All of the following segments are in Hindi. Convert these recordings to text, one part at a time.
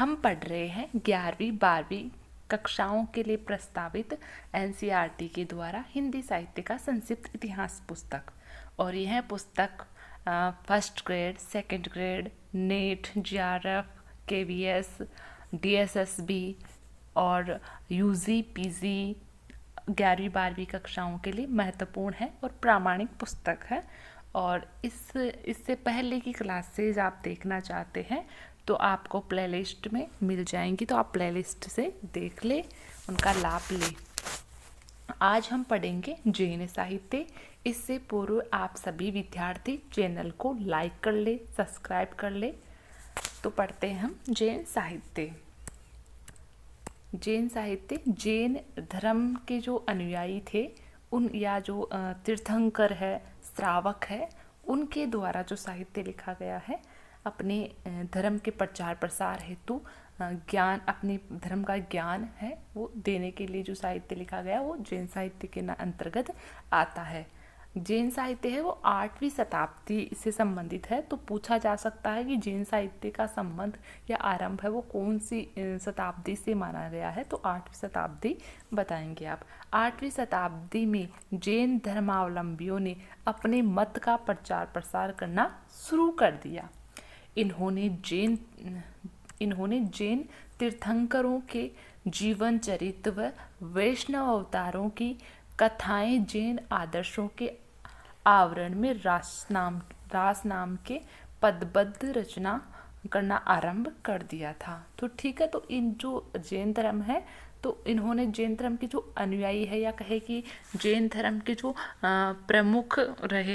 हम पढ़ रहे हैं 11वीं 12वीं कक्षाओं के लिए प्रस्तावित एनसीईआरटी के द्वारा हिंदी साहित्य का संक्षिप्त इतिहास पुस्तक। और यह पुस्तक first grade, second grade, net, GRF, KVS, DSSB और यूजी पीजी 11वीं 12वीं कक्षाओं के लिए महत्वपूर्ण है और प्रामाणिक पुस्तक है। और इससे पहले की क्लासेज आप देखना चाहते हैं तो आपको प्लेलिस्ट में मिल जाएंगी, तो आप प्लेलिस्ट से देख ले, उनका लाभ ले। आज हम पढ़ेंगे जैन साहित्य। इससे पूर्व आप सभी विद्यार्थी चैनल को लाइक कर ले, सब्सक्राइब कर ले। तो पढ़ते हैं हम जैन साहित्य। जैन साहित्य जैन धर्म के जो अनुयायी थे उन या जो तीर्थंकर है, श्रावक है, उनके द्वारा जो साहित्य लिखा गया है अपने धर्म के प्रचार प्रसार हेतु ज्ञान, अपने धर्म का ज्ञान है वो देने के लिए जो साहित्य लिखा गया वो जैन साहित्य के अंतर्गत आता है। जैन साहित्य है वो 8वीं शताब्दी से संबंधित है। तो पूछा जा सकता है कि जैन साहित्य का संबंध या आरंभ है वो कौन सी शताब्दी से माना गया है, तो 8वीं शताब्दी बताएंगे आप। 8वीं शताब्दी में जैन धर्मावलंबियों ने अपने मत का प्रचार प्रसार करना शुरू कर दिया। इन्होंने जैन तीर्थंकरों के जीवन चरित्र व वैष्णव अवतारों की कथाएं जैन आदर्शों के आवरण में रास नाम के पदबद्ध रचना करना आरंभ कर दिया था। तो ठीक है, तो इन जो जैन धर्म है तो इन्होंने जैन धर्म के जो अनुयायी है या कहे कि जैन धर्म के जो प्रमुख रहे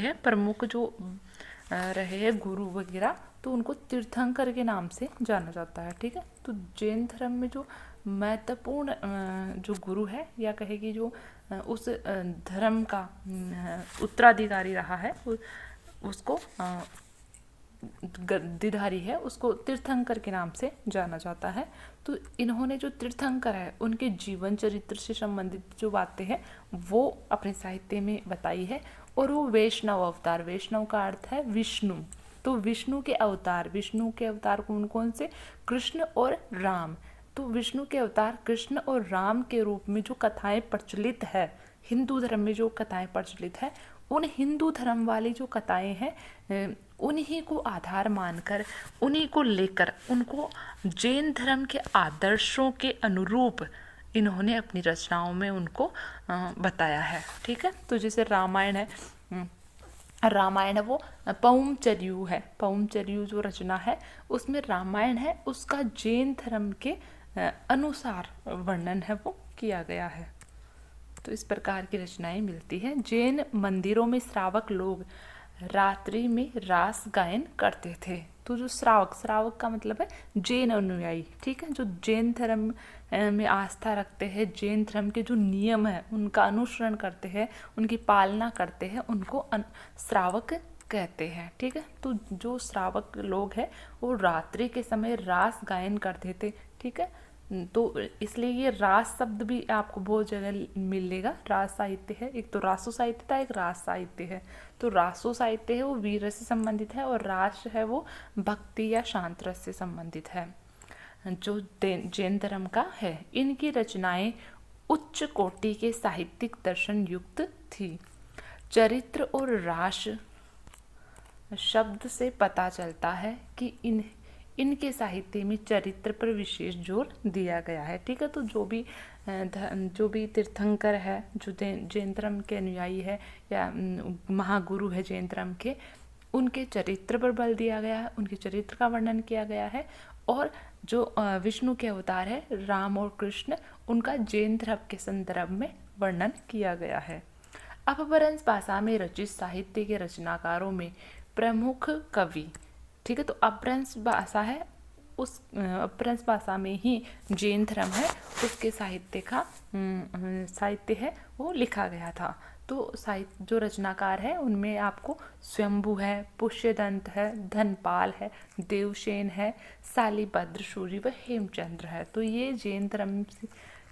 हैं गुरु वगैरह, तो उनको तीर्थंकर के नाम से जाना जाता है। ठीक है, तो जैन धर्म में जो महत्वपूर्ण जो गुरु है या कहेगी जो उस धर्म का उत्तराधिकारी रहा है उसको गद्दीधारी है, उसको तीर्थंकर के नाम से जाना जाता है। तो इन्होंने जो तीर्थंकर है उनके जीवन चरित्र से संबंधित जो बातें हैं वो अपने साहित्य में बताई है। और वो वैष्णव अवतार, वैष्णव का अर्थ है विष्णु, तो विष्णु के अवतार कौन कौन से? कृष्ण और राम। तो विष्णु के अवतार कृष्ण और राम के रूप में जो कथाएं प्रचलित है, हिंदू धर्म में जो कथाएं प्रचलित है, उन हिंदू धर्म वाली जो कथाएं हैं उन्हीं को आधार मानकर, उन्हीं को लेकर, उनको जैन धर्म के आदर्शों के अनुरूप इन्होंने अपनी रचनाओं में उनको बताया है। ठीक है, तो जैसे रामायण है, वो पौमचर्यु है, पौमचर्यु जो रचना है उसमें रामायण है, उसका जैन धर्म के अनुसार वर्णन है वो किया गया है। तो इस प्रकार की रचनाएं मिलती हैं। जैन मंदिरों में श्रावक लोग रात्रि में रास गायन करते थे। तो जो श्रावक का मतलब है जैन अनुयायी। ठीक है, जो जैन धर्म में आस्था रखते हैं, जैन धर्म के जो नियम है उनका अनुसरण करते हैं, उनकी पालना करते हैं, उनको श्रावक कहते हैं। ठीक है, तो जो श्रावक लोग हैं वो रात्रि के समय रास गायन करते थे। ठीक है, तो इसलिए ये रास शब्द भी आपको बहुत जगह मिलेगा। रास साहित्य है, एक तो रासो साहित्य था, एक रास साहित्य है। तो रासो साहित्य है वो वीर रस से संबंधित है और रास है वो भक्ति या शांत रस से संबंधित है जो जैन धर्म का है। इनकी रचनाएं उच्च कोटि के साहित्यिक दर्शन युक्त थी। चरित्र और रास शब्द से पता चलता है कि इनके साहित्य में चरित्र पर विशेष जोर दिया गया है। ठीक है, तो जो भी तीर्थंकर है, जो जैन धर्म के अनुयायी है या महागुरु है जैन धर्म के, उनके चरित्र पर बल दिया गया है, उनके चरित्र का वर्णन किया गया है। और जो विष्णु के अवतार है राम और कृष्ण, उनका जैन धर्म के संदर्भ में वर्णन किया गया है। अपभ्रंश भाषा में रचित साहित्य के रचनाकारों में प्रमुख कवि, ठीक है, तो अपभ्रंश भाषा है, उस अपभ्रंश भाषा में ही जैन धर्म है उसके साहित्य है वो लिखा गया था। तो साहित्य जो रचनाकार है उनमें आपको स्वयंभू है, पुष्यदंत है, धनपाल है, देवसेन है, शालिभद्र सूरि व हेमचंद्र है। तो ये जैन धर्म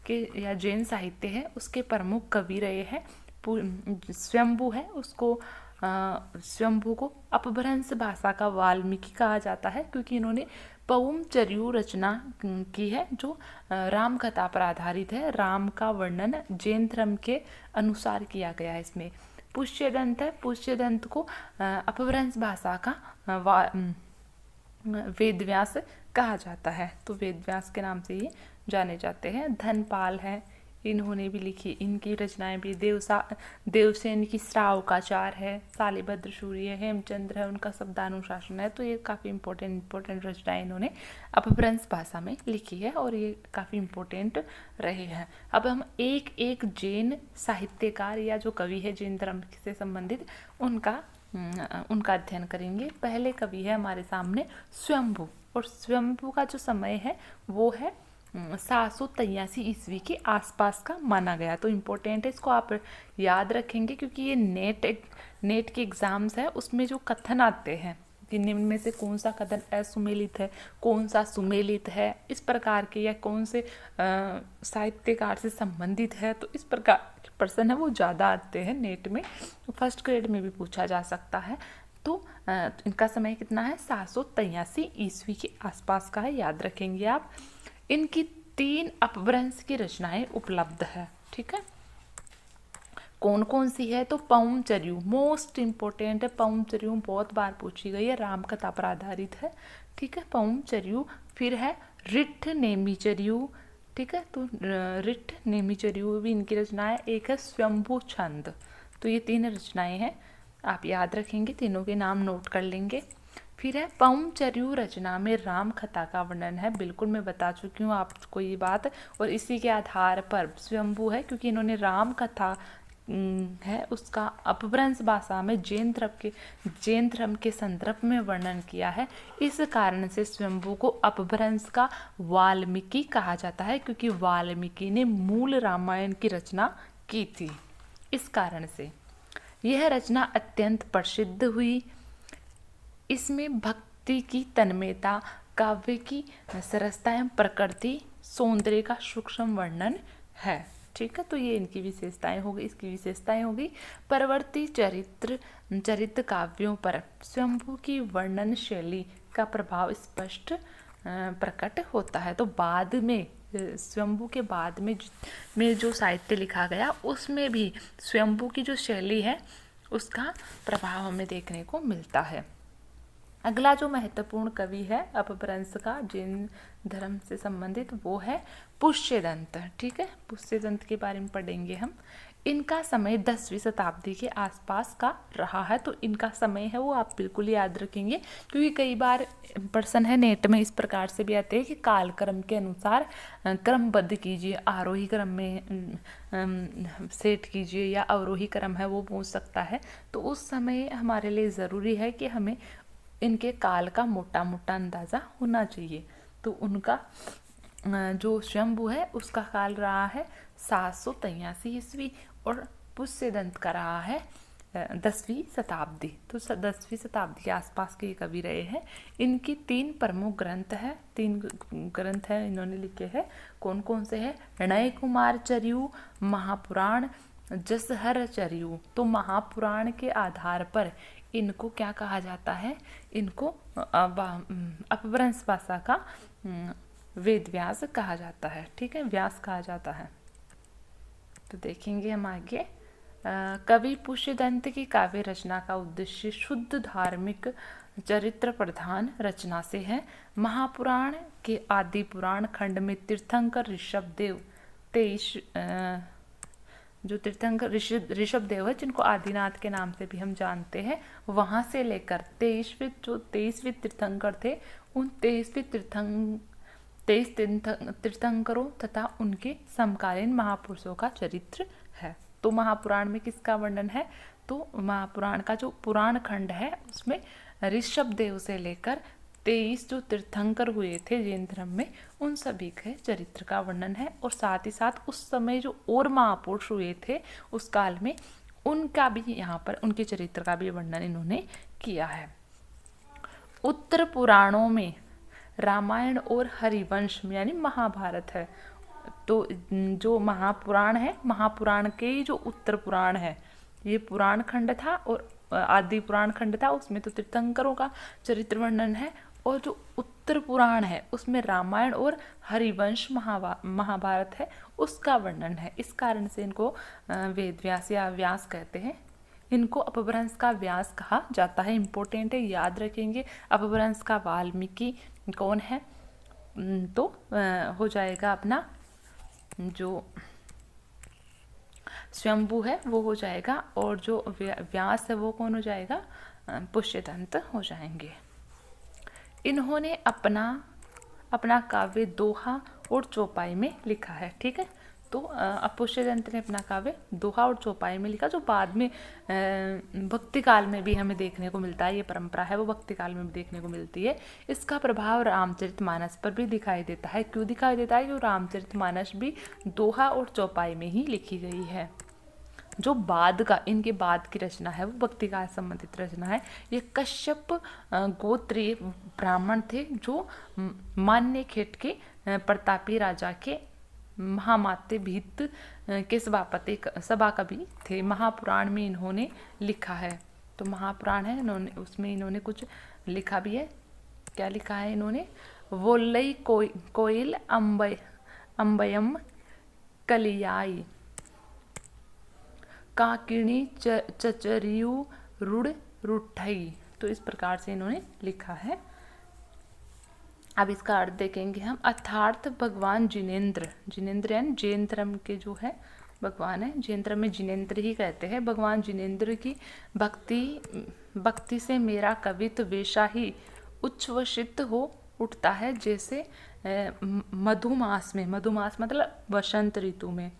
के या जैन साहित्य है उसके प्रमुख कवि रहे हैं। स्वयंभू है, उसको स्वयंभू को अपभ्रंश भाषा का वाल्मीकि कहा जाता है क्योंकि इन्होंने पउम चर्यू रचना की है जो राम कथा पर आधारित है। राम का वर्णन जैन धर्म के अनुसार किया गया है। इसमें पुष्यदंत है। पुष्यदंत को अपभ्रंश भाषा का वेदव्यास कहा जाता है, तो वेदव्यास के नाम से ये जाने जाते हैं। धनपाल है, इन्होंने भी लिखी, इनकी रचनाएं भी देवसेन की श्रावकाचार है, शालिभद्र सूर्य है, हेमचंद्र है, उनका शब्दानुशासन है। तो ये काफ़ी इंपॉर्टेंट रचनाएं इन्होंने अपभ्रंश भाषा में लिखी है और ये काफ़ी इंपॉर्टेंट रहे हैं। अब हम एक एक जैन साहित्यकार या जो कवि है जैन धर्म से संबंधित उनका अध्ययन करेंगे। पहले कवि है हमारे सामने स्वयंभू, और स्वयंभू का जो समय है वो है 783 ईस्वी के आसपास का माना गया। तो इम्पोर्टेंट है, इसको आप याद रखेंगे क्योंकि ये नेट के एग्जाम्स है, उसमें जो कथन आते हैं कि निम्न में से कौन सा कथन असुमेलित है, कौन सा सुमेलित है, इस प्रकार के, या कौन से साहित्यकार से संबंधित है, तो इस प्रकार के प्रश्न है वो ज़्यादा आते हैं नेट में, फर्स्ट ग्रेड में भी पूछा जा सकता है। तो इनका समय कितना है, 783 ईस्वी के आसपास का है, याद रखेंगे आप। इनकी 3 अपभ्रंश की रचनाएं उपलब्ध है, ठीक है। कौन कौन सी है, तो पउम चर्यू मोस्ट इंपोर्टेंट है। पउम चर्यू बहुत बार पूछी गई है, राम कथा पर आधारित है, ठीक है, पउम चर्यू। फिर है रिट्ठ नेमी चर्यू, ठीक है, तो रिट्ठ नेमी चर्यू भी इनकी रचनाएं। एक है स्वयंभू छंद। तो ये 3 रचनाएं हैं, आप याद रखेंगे, तीनों के नाम नोट कर लेंगे। फिर है पउम चर्यू रचना में राम कथा का वर्णन है। बिल्कुल मैं बता चुकी हूँ आपको ये बात, और इसी के आधार पर स्वयंभू है क्योंकि इन्होंने राम कथा है उसका अपभ्रंश भाषा में जैन धर्म के संदर्भ में वर्णन किया है। इस कारण से स्वयंभू को अपभ्रंश का वाल्मीकि कहा जाता है, क्योंकि वाल्मीकि ने मूल रामायण की रचना की थी। इस कारण से यह रचना अत्यंत प्रसिद्ध हुई। इसमें भक्ति की तन्मयता, काव्य की सरसता एवं प्रकृति सौंदर्य का सूक्ष्म वर्णन है, ठीक है। तो ये इनकी विशेषताएं हो गई, इसकी विशेषताएं हो गई। परवर्ती चरित्र काव्यों पर स्वयंभू की वर्णन शैली का प्रभाव स्पष्ट प्रकट होता है। तो बाद में स्वयंभू के बाद में जो साहित्य लिखा गया उसमें भी स्वयंभू की जो शैली है उसका प्रभाव हमें देखने को मिलता है। अगला जो महत्वपूर्ण कवि है अपभ्रंश का जैन धर्म से संबंधित वो है पुष्यदंत, ठीक है। पुष्यदंत के बारे में पढ़ेंगे हम। इनका समय 10वीं शताब्दी के आसपास का रहा है। तो इनका समय है वो आप बिल्कुल याद रखेंगे, क्योंकि कई बार प्रश्न है नेट में इस प्रकार से भी आते हैं कि कालक्रम के अनुसार क्रमबद्ध कीजिए, आरोही क्रम में सेट कीजिए या अवरोही क्रम है वो पूछ सकता है। तो उस समय हमारे लिए ज़रूरी है कि हमें इनके काल का मोटा मोटा अंदाज़ा होना चाहिए। तो उनका जो स्वयंभू है उसका काल रहा है 783 ईस्वी और पुष्यदंत का रहा है 10वीं शताब्दी। तो 10वीं शताब्दी के आसपास के कवि रहे हैं। इनकी 3 प्रमुख ग्रंथ है, 3 ग्रंथ है इन्होंने लिखे हैं। कौन कौन से हैं, नय कुमार चर्यू, महापुराण, जसहर चर्यू। तो महापुराण के आधार पर इनको क्या कहा जाता है, इनको अपभ्रंश भाषा का वेद व्यास कहा जाता है, ठीक है, व्यास कहा जाता है। तो देखेंगे हम आगे। कवि पुष्यदंत की काव्य रचना का उद्देश्य शुद्ध धार्मिक चरित्र प्रधान रचना से है। महापुराण के आदि पुराण खंड में तीर्थंकर ऋषभदेव 23 जो तीर्थंकर ऋषभदेव है जिनको आदिनाथ के नाम से भी हम जानते हैं, वहाँ से लेकर 23वें तीर्थंकर थे, उन 23 तीर्थंकरों तथा उनके समकालीन महापुरुषों का चरित्र है। तो महापुराण में किसका वर्णन है, तो महापुराण का जो पुराण खंड है उसमें ऋषभदेव से लेकर 23 जो तीर्थंकर हुए थे जैन धर्म में उन सभी के चरित्र का वर्णन है। और साथ ही साथ उस समय जो और महापुरुष हुए थे उस काल में उनका भी यहाँ पर उनके चरित्र का भी वर्णन इन्होंने किया है। उत्तर पुराणों में रामायण और हरिवंश में यानी महाभारत है। तो जो महापुराण है, महापुराण के जो उत्तर पुराण है ये पुराण खंड था और आदि पुराण खंड था, उसमें तो तीर्थंकरों का चरित्र वर्णन है। और जो उत्तर पुराण है उसमें रामायण और हरिवंश महाभारत है उसका वर्णन है। इस कारण से इनको वेद व्यास या व्यास कहते हैं। इनको अपभ्रंश का व्यास कहा जाता है। इम्पोर्टेंट है, याद रखेंगे। अपभ्रंश का वाल्मीकि कौन है? तो हो जाएगा अपना जो स्वयंभू है वो हो जाएगा, और जो व्यास है वो कौन हो जाएगा? पुष्यदंत हो जाएंगे। इन्होंने अपना काव्य दोहा और चौपाई में लिखा है। ठीक है, तो पुष्यदंत ने अपना काव्य दोहा और चौपाई में लिखा, जो बाद में भक्ति काल में भी हमें देखने को मिलता है। ये परंपरा है वो भक्ति काल में भी देखने को मिलती है। इसका प्रभाव रामचरितमानस पर भी दिखाई देता है। क्यों दिखाई देता है? क्योंकि रामचरितमानस भी दोहा और चौपाई में ही लिखी गई है। जो बाद का, इनके बाद की रचना है वो भक्ति काल संबंधित रचना है। ये कश्यप गोत्रीय ब्राह्मण थे जो मान्य खेट के प्रतापी राजा के महामात्य भीत के सभा कवि थे। महापुराण में इन्होंने लिखा है। तो महापुराण है, उसमें इन्होंने कुछ लिखा भी है। क्या लिखा है इन्होंने? वोल्लई कोयल अम्बयम कलियाई काकिणी चचरियु रुड़ रुठई। तो इस प्रकार से इन्होंने लिखा है। अब इसका अर्थ देखेंगे हम। अर्थात भगवान जिनेंद्र यानी जैन धर्म के जो है भगवान है, जैन धर्म में जिनेंद्र ही कहते हैं। भगवान जिनेंद्र की भक्ति से मेरा कवित्व वैसा ही उच्छ्वसित हो उठता है जैसे मधुमास मतलब वसंत ऋतु में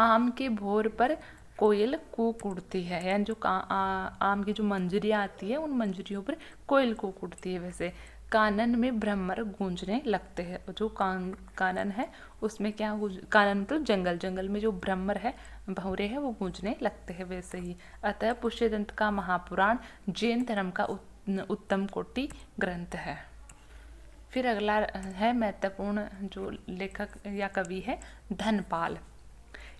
आम के भोर पर कोयल कूक उड़ती है। यानी जो आम की जो मंजरियाँ आती है उन मंजरियों पर कोयल कूक उड़ती है। वैसे कानन में भ्रमर गूंजने लगते हैं। जो कानन है उसमें क्या कानन मतलब जंगल में जो भ्रमर है, भंवरे है, वो गूंजने लगते हैं। वैसे ही अतः पुष्यदंत का महापुराण जैन धर्म का उत्तम कोटि ग्रंथ है। फिर अगला है महत्वपूर्ण जो लेखक या कवि है धनपाल।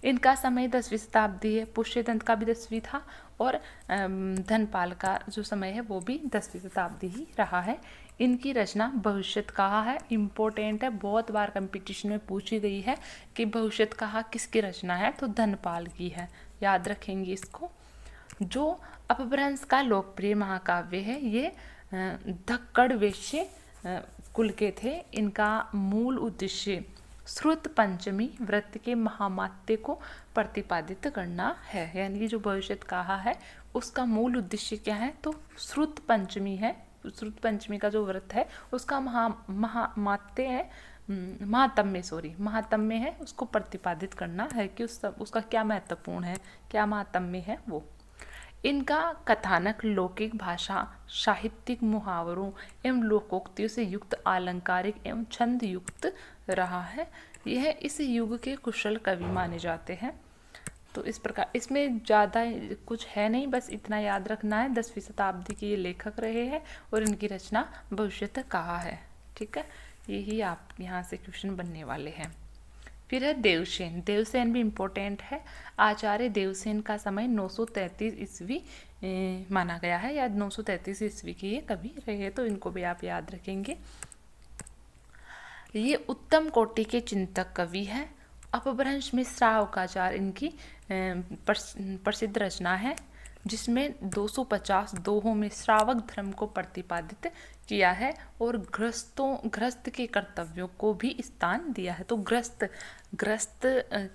इनका समय 10वीं शताब्दी है। पुष्यदंत का भी 10वीं था और धनपाल का जो समय है वो भी 10वीं शताब्दी ही रहा है। इनकी रचना भविष्यत कहा है। इम्पोर्टेंट है, बहुत बार कंपटीशन में पूछी गई है कि भविष्यत कहा किसकी रचना है, तो धनपाल की है। याद रखेंगे इसको। जो अपभ्रंश का लोकप्रिय महाकाव्य है ये धक्कड़ वैश्य कुल के थे। इनका मूल उद्देश्य श्रुत पंचमी व्रत के महामात्य को प्रतिपादित करना है। यानी कि जो भविष्यत कहा है उसका मूल उद्देश्य क्या है, तो श्रुत पंचमी है। श्रुत पंचमी का जो व्रत है उसका महामात्य है, महात्म्य है, उसको प्रतिपादित करना है कि उसका क्या महत्वपूर्ण है, क्या महात्म्य है वो। इनका कथानक लौकिक भाषा, साहित्यिक मुहावरों एवं लोकोक्तियों से युक्त अलंकारिक एवं छंद युक्त रहा है। यह इस युग के कुशल कवि माने जाते हैं। तो इस प्रकार इसमें ज़्यादा कुछ है नहीं, बस इतना याद रखना है। 10वीं शताब्दी के ये लेखक रहे हैं और इनकी रचना भविष्यत कहा है। ठीक है, यही आप यहाँ से क्वेश्चन बनने वाले हैं। फिर है देवसेन भी इम्पोर्टेंट है। आचार्य देवसेन का समय 933 ईस्वी माना गया है, या 933 ईस्वी के ये कवि रहे, तो इनको भी आप याद रखेंगे। ये उत्तम कोटि के चिंतक कवि हैं। अपभ्रंश में श्रावकाचार इनकी प्रसिद्ध रचना है, जिसमें 250 दोहों में श्रावक धर्म को प्रतिपादित किया है और गृहस्थ के कर्तव्यों को भी स्थान दिया है। तो गृहस्थ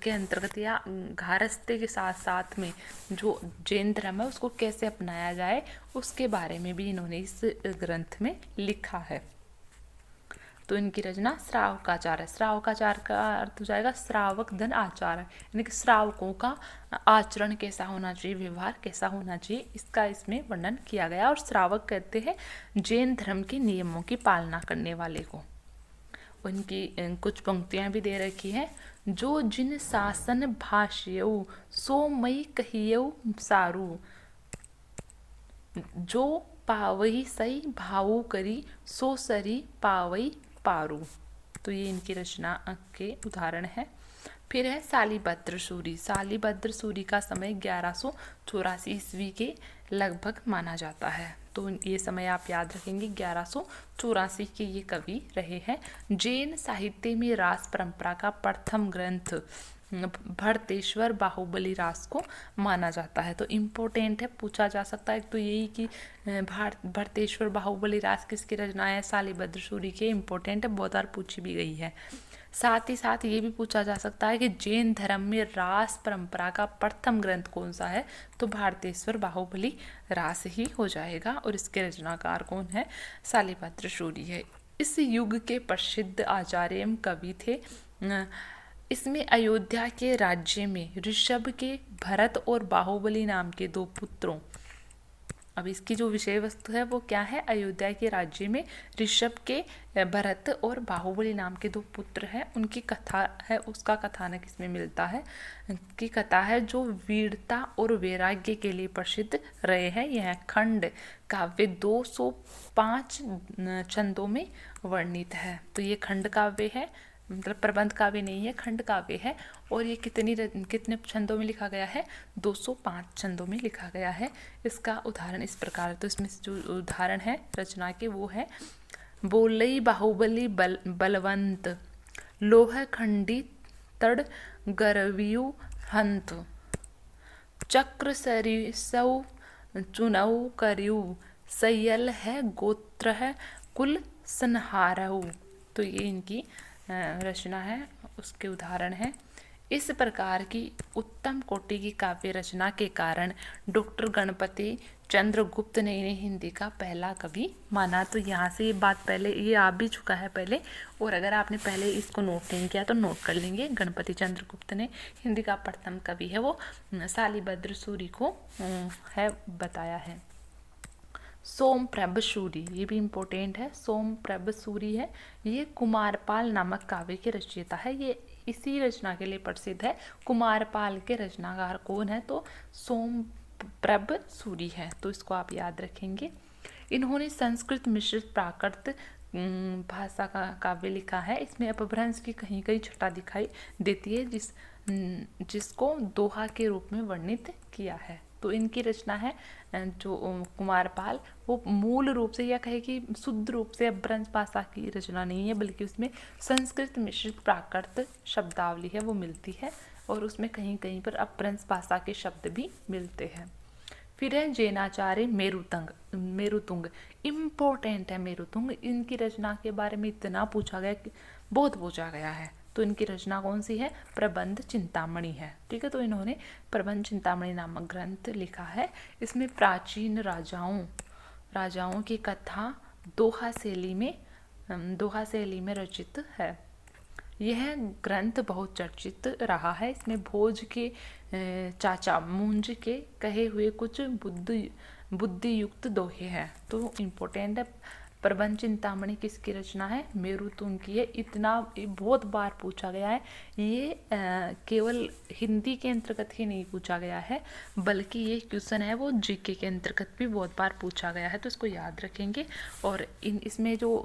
के अंतर्गत या गृहस्थी के साथ साथ में जो जैन धर्म है उसको कैसे अपनाया जाए उसके बारे में भी इन्होंने इस ग्रंथ में लिखा है। तो इनकी रचना श्रावकाचार है। श्रावकाचार का अर्थ हो जाएगा श्रावक धन आचार, यानी कि श्रावकों का आचरण कैसा होना चाहिए, व्यवहार कैसा होना चाहिए, इसका इसमें वर्णन किया गया। और श्रावक कहते हैं जैन धर्म के नियमों की पालना करने वाले को। उनकी कुछ पंक्तियां भी दे रखी है। जो जिन शासन भाष्यऊ सो मई कहियऊ सारू, जो पावई सई भावु करी सो सरी पावई पारू। तो ये इनकी रचना के उदाहरण है। फिर है शालिभद्र सूरी। शालिभद्र सूरी का समय 1184 ईस्वी के लगभग माना जाता है। तो ये समय आप याद रखेंगे 1184 के ये कवि रहे हैं। जैन साहित्य में रास परंपरा का प्रथम ग्रंथ भरतेश्वर बाहुबली रास को माना जाता है। तो इम्पोर्टेंट है, पूछा जा सकता है। तो यही कि भरतेश्वर बाहुबली रास किसकी रचना है, शालिभद्र सूरी के। इम्पोर्टेंट है, बहुत बार पूछी भी गई है। साथ ही साथ ये भी पूछा जा सकता है कि जैन धर्म में रास परंपरा का प्रथम ग्रंथ कौन सा है, तो भारतेश्वर बाहुबली रास ही हो जाएगा। और इसके रचनाकार कौन है, शालिभद्र सूरी है। इस युग के प्रसिद्ध आचार्य एवं कवि थे। इसमें अयोध्या के राज्य में ऋषभ के भरत और बाहुबली नाम के 2 पुत्रों, अब इसकी जो विषय वस्तु है वो क्या है, अयोध्या के राज्य में ऋषभ के भरत और बाहुबली नाम के 2 पुत्र हैं, उनकी कथा है, उसका कथानक इसमें मिलता है। की कथा है जो वीरता और वैराग्य के लिए प्रसिद्ध रहे हैं। यह खंड काव्य 205 छंदों में वर्णित है। तो ये खंड काव्य है, मतलब प्रबंध काव्य नहीं है, खंड काव्य है। और ये कितने छंदों में लिखा गया है, 205 छंदों में लिखा गया है। इसका उदाहरण इस प्रकार, तो इसमें जो उदाहरण है रचना के वो है, बोलई बाहुबली बलवंत, लोह खंडी तड़ गरवियु हंत, चक्र सरिसौ चुनौ करियु, सयल है गोत्र है कुल संहारऊ। तो ये इनकी रचना है, उसके उदाहरण है। इस प्रकार की उत्तम कोटि की काव्य रचना के कारण डॉक्टर गणपति चंद्रगुप्त ने इन्हें हिंदी का पहला कवि माना। तो यहाँ से ये बात पहले ये आ भी चुका है पहले, और अगर आपने पहले इसको नोट नहीं किया तो नोट कर लेंगे। गणपति चंद्रगुप्त ने हिंदी का प्रथम कवि है वो शालिभद्र सूरी को है बताया है। सोमप्रभ सूरी, ये भी इम्पोर्टेंट है, सोमप्रभ सूरी है, ये कुमारपाल नामक काव्य के रचयिता है। ये इसी रचना के लिए प्रसिद्ध है। कुमारपाल के रचनाकार कौन है, तो सोमप्रभ सूरी है। तो इसको आप याद रखेंगे। इन्होंने संस्कृत मिश्रित प्राकृत भाषा का काव्य लिखा है। इसमें अपभ्रंश की कहीं कहीं छटा दिखाई देती है, जिसको दोहा के रूप में वर्णित किया है। तो इनकी रचना है जो कुमारपाल, वो मूल रूप से या कहे कि शुद्ध रूप से अपभ्रंश भाषा की रचना नहीं है, बल्कि उसमें संस्कृत मिश्रित प्राकृत शब्दावली है वो मिलती है, और उसमें कहीं कहीं पर अपभ्रंश भाषा के शब्द भी मिलते हैं। फिर है जैनाचार्य मेरुतुंग, इम्पोर्टेंट है मेरुतुंग। इनकी रचना के बारे में इतना पूछा गया कि बहुत पूछा गया है। तो इनकी रचना कौन सी है, प्रबंध चिंतामणि है। ठीक है, तो इन्होंने प्रबंध चिंतामणि नामक ग्रंथ लिखा है। इसमें प्राचीन राजाओं की कथा दोहा शैली में रचित है। यह ग्रंथ बहुत चर्चित रहा है। इसमें भोज के चाचा मूंज के कहे हुए कुछ बुद्धि युक्त दोहे हैं। तो इम्पोर्टेंट है। प्रबंध चिंतामणि किसकी रचना है, मेरुतुंग की है। इतना बहुत बार पूछा गया है। ये केवल हिंदी के अंतर्गत ही नहीं पूछा गया है, बल्कि ये क्वेश्चन है वो जीके के अंतर्गत भी बहुत बार पूछा गया है। तो इसको याद रखेंगे। और इसमें जो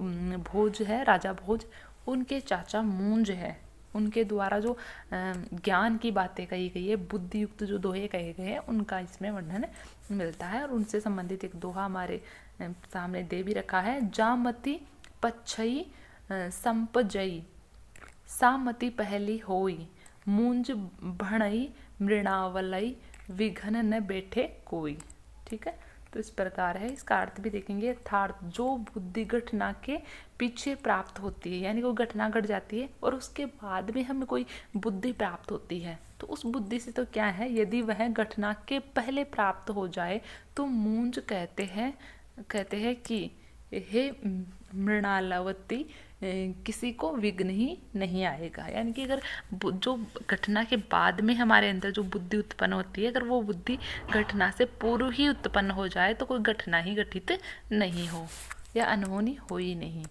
भोज है, राजा भोज, उनके चाचा मूंज है, उनके द्वारा जो ज्ञान की बातें कही गई है, बुद्धि युक्त जो दोहे कहे गए हैं, उनका इसमें वर्णन मिलता है। और उनसे संबंधित एक दोहा हमारे सामने दे भी रखा है। जामती पच्छई संपजई, सामति पहली होई, मूंज भणई मृणावलई, विघन न बैठे कोई। ठीक है, तो इस प्रकार है। इसका अर्थ भी देखेंगे। अर्थात जो बुद्धि घटना के पीछे प्राप्त होती है, यानी कोई घटना घट जाती है और उसके बाद में हमें कोई बुद्धि प्राप्त होती है, तो उस बुद्धि से तो क्या है, यदि वह घटना के पहले प्राप्त हो जाए तो मूंज कहते हैं कि हे मृणालवती, किसी को विघ्न ही नहीं आएगा। यानी कि अगर जो घटना के बाद में हमारे अंदर जो बुद्धि उत्पन्न होती है, अगर वो बुद्धि घटना से पूर्व ही उत्पन्न हो जाए तो कोई घटना ही घटित नहीं हो या अनहोनी हो ही नहीं।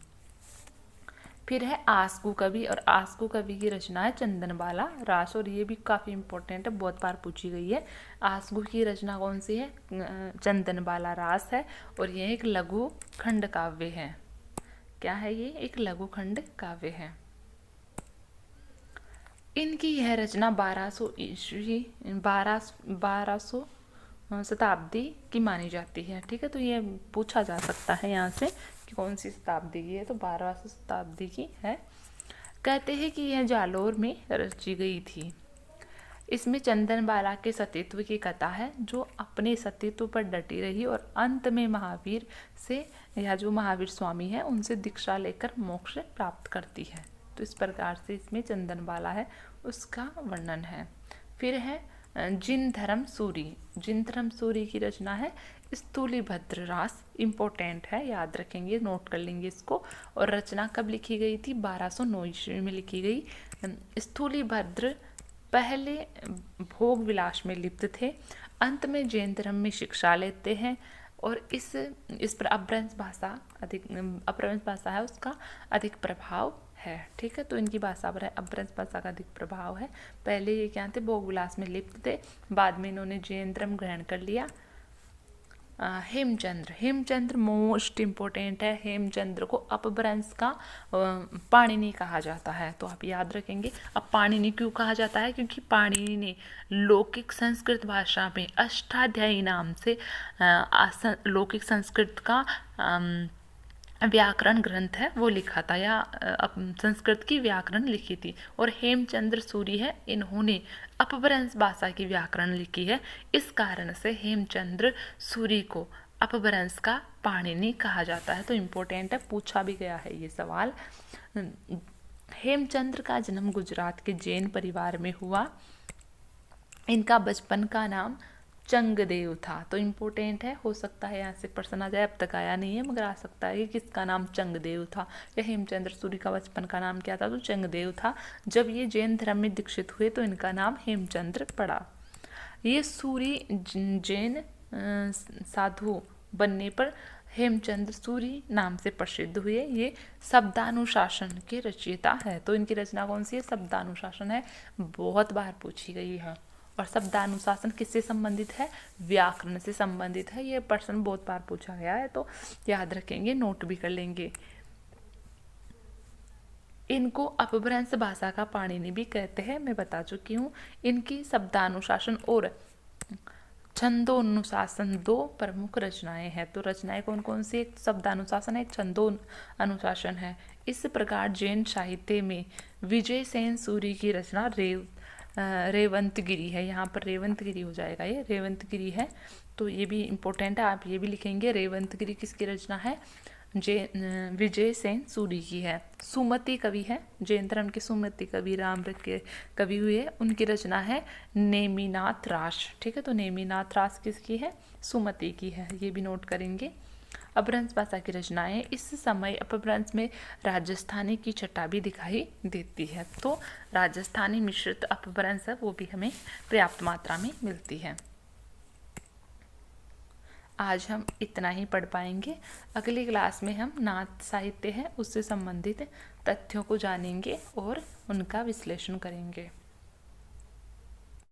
फिर है आस्कू कवि, और आस्कू कवि की रचना है चंदनबाला रास, और ये भी काफ़ी इंपॉर्टेंट है, बहुत बार पूछी गई है। आस्कू की रचना कौन सी है, चंदनबाला रास है, और ये एक लघु खंड काव्य है। क्या है ये, एक लघु खंड काव्य है। इनकी यह रचना 1200 शताब्दी की मानी जाती है। ठीक है, तो ये पूछा जा सकता है यहाँ से कि कौन सी शताब्दी की है, तो 12वीं शताब्दी की है। कहते हैं कि यह जालोर में रची गई थी। इसमें चंदनबाला के सतीत्व की कथा है, जो अपने सतीत्व पर डटी रही और अंत में महावीर से, यह जो महावीर स्वामी है, उनसे दीक्षा लेकर मोक्ष प्राप्त करती है। तो इस प्रकार से इसमें चंदनबाला है उसका वर्णन है। फिर है जिन धर्म सूरी। जिन धर्म सूरी की रचना है स्थूलीभद्र रास। इम्पोर्टेंट है, याद रखेंगे, नोट कर लेंगे इसको। और रचना कब लिखी गई थी? 1209 ईस्वी में लिखी गई। स्थूलीभद्र पहले भोग विलास में लिप्त थे, अंत में जैन धर्म में शिक्षा लेते हैं और इस पर अपभ्रंश भाषा है उसका अधिक प्रभाव है। ठीक है, तो इनकी भाषा पर अपभ्रंश भाषा का अधिक प्रभाव है। पहले ये क्या थे? भोग विलास में लिप्त थे, बाद में इन्होंने जैन धर्म ग्रहण कर लिया। हेमचंद्र मोस्ट इम्पोर्टेंट है। हेमचंद्र को अपभ्रंश का पाणिनि कहा जाता है, तो आप याद रखेंगे। अब पाणिनि क्यों कहा जाता है? क्योंकि पाणिनि ने लौकिक संस्कृत भाषा में अष्टाध्यायी नाम से लौकिक संस्कृत का व्याकरण ग्रंथ है वो लिखा था, या संस्कृत की व्याकरण लिखी थी। और हेमचंद्र सूरी है, इन्होंने अपभ्रंश भाषा की व्याकरण लिखी है। इस कारण से हेमचंद्र सूरी को अपभ्रंश का पाणिनि कहा जाता है। तो इम्पोर्टेंट है, पूछा भी गया है ये सवाल। हेमचंद्र का जन्म गुजरात के जैन परिवार में हुआ। इनका बचपन का नाम चंगदेव था। तो इम्पोर्टेंट है, हो सकता है यहाँ से प्रश्न आ जाए, अब तक आया नहीं है मगर आ सकता है कि किसका नाम चंगदेव था। या हेमचंद्र सूरी का बचपन का नाम क्या था? तो चंगदेव था। जब ये जैन धर्म में दीक्षित हुए तो इनका नाम हेमचंद्र पड़ा। ये सूरी जैन साधु बनने पर हेमचंद्र सूरी नाम से प्रसिद्ध हुए। ये शब्दानुशासन के रचयिता है। तो इनकी रचना कौन सी है? शब्दानुशासन है, बहुत बार पूछी गई है। और शब्दानुशासन किससे संबंधित है? व्याकरण से संबंधित है। ये प्रश्न बहुत बार पूछा गया है, तो याद रखेंगे, नोट भी कर लेंगे। इनको अपभ्रंश भाषा का पाणिनि भी कहते हैं, मैं बता चुकी हूँ। इनकी शब्दानुशासन और छंदोनुशासन 2 प्रमुख रचनाएं हैं। तो रचनाएं कौन कौन सी? एक शब्दानुशासन है, एक छंदो अनुशासन है। इस प्रकार जैन साहित्य में विजय सेन सूरी की रचना रेवंतगिरी है। यहाँ पर रेवंतगिरी हो जाएगा, ये रेवंतगिरी है। तो ये भी इम्पोर्टेंट है, आप ये भी लिखेंगे। रेवंतगिरी किसकी रचना है? विजय सेन सूरी की है। सुमति कवि है, जैन धर्म के सुमति कवि रामवृत के कवि हुए, उनकी रचना है नेमिनाथ रास। ठीक है, तो नेमिनाथ रास किसकी है? सुमति की है, ये भी नोट करेंगे। अपभ्रंश भाषा की रचनाएं इस समय अपभ्रंश में राजस्थानी की छटा भी दिखाई देती है। तो राजस्थानी मिश्रित अपभ्रंश है वो भी हमें पर्याप्त मात्रा में मिलती है। आज हम इतना ही पढ़ पाएंगे। अगली क्लास में हम नाथ साहित्य है उससे संबंधित तथ्यों को जानेंगे और उनका विश्लेषण करेंगे।